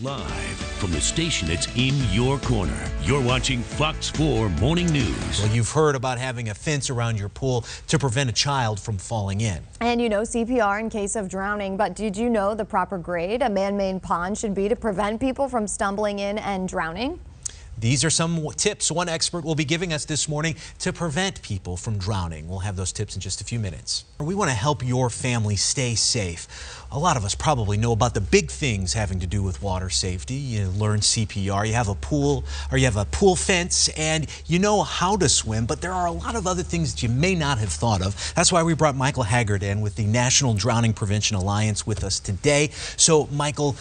Live from the station that's in your corner, you're watching Fox 4 Morning News. Well, you've heard about having a fence around your pool to prevent a child from falling in. And you know CPR in case of drowning, but did you know the proper grade a man-made pond should be to prevent people from stumbling in and drowning? These are some tips one expert will be giving us this morning to prevent people from drowning. We'll have those tips in just a few minutes. We want to help your family stay safe. A lot of us probably know about the big things having to do with water safety. You learn CPR, you have a pool, or you have a pool fence, and you know how to swim, but there are a lot of other things that you may not have thought of. That's why we brought Michael Haggard in with the National Drowning Prevention Alliance with us today. So, Michael,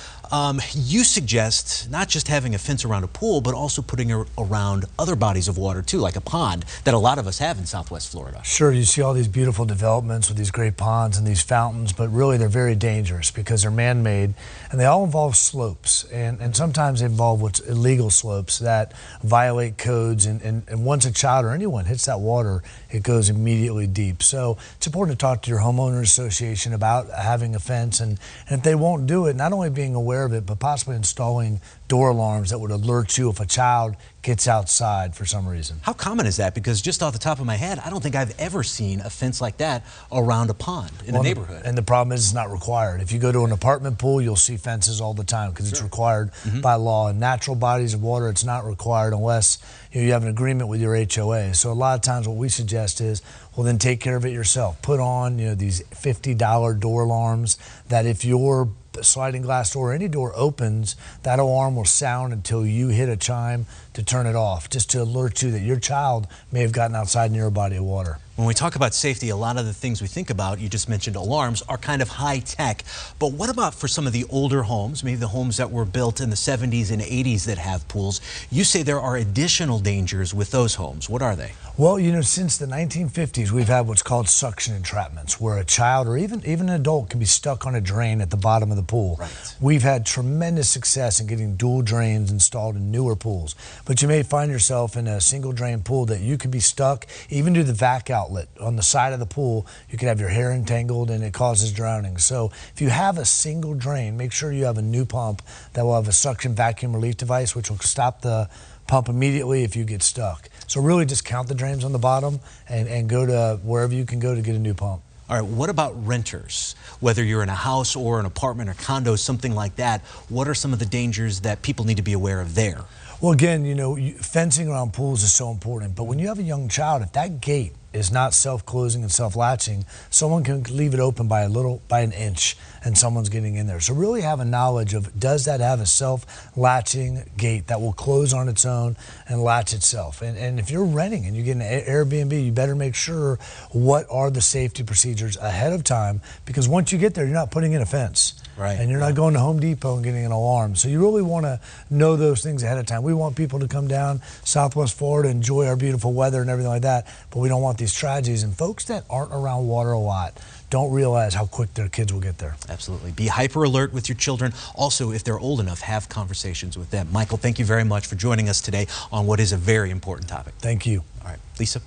you suggest not just having a fence around a pool, but also putting it around other bodies of water too, like a pond that a lot of us have in Southwest Florida. Sure, you see all these beautiful developments with these great ponds and these fountains, but really they're very dangerous because they're man-made, and they all involve slopes, and sometimes they involve what's illegal slopes that violate codes, and once a child or anyone hits that water, it goes immediately deep. So it's important to talk to your homeowner association about having a fence, and if they won't do it, not only being aware of it, but possibly installing door alarms that would alert you if a child gets outside for some reason. How common is that? Because just off the top of my head, I don't think I've ever seen a fence like that around a pond in a neighborhood. And the problem is it's not required. If you go to an apartment pool, you'll see fences all the time because it's required by law. In natural bodies of water, it's not required unless you have an agreement with your HOA. So a lot of times what we suggest is, well, then take care of it yourself. Put on these $50 door alarms that if your sliding glass door or any door opens, that alarm will sound until you hit a chime to turn it off, just to alert you that your child may have gotten outside near a body of water. When we talk about safety, a lot of the things we think about, you just mentioned alarms, are kind of high tech. But what about for some of the older homes, maybe the homes that were built in the 70s and 80s that have pools? You say there are additional dangers with those homes. What are they? Well, since the 1950s, we've had what's called suction entrapments, where a child or even an adult can be stuck on a drain at the bottom of the pool. Right. We've had tremendous success in getting dual drains installed in newer pools. But you may find yourself in a single drain pool that you could be stuck, even to the vac outlet on the side of the pool. You could have your hair entangled and it causes drowning. So if you have a single drain, make sure you have a new pump that will have a suction vacuum relief device, which will stop the pump immediately if you get stuck. So really just count the drains on the bottom and go to wherever you can go to get a new pump. All right, what about renters? Whether you're in a house or an apartment or condo, something like that, what are some of the dangers that people need to be aware of there? Well, again, fencing around pools is so important, but when you have a young child, if that gate is not self-closing and self-latching, someone can leave it open by an inch and someone's getting in there. So really have a knowledge of, does that have a self-latching gate that will close on its own and latch itself? And if you're renting and you get an Airbnb, you better make sure what are the safety procedures ahead of time, because once you get there, you're not putting in a fence. Right. And you're not going to Home Depot and getting an alarm. So you really want to know those things ahead of time. We want people to come down Southwest Florida, enjoy our beautiful weather and everything like that, but we don't want these tragedies. And folks that aren't around water a lot don't realize how quick their kids will get there. Absolutely. Be hyper alert with your children. Also, if they're old enough, have conversations with them. Michael, thank you very much for joining us today on what is a very important topic. Thank you. All right, Lisa.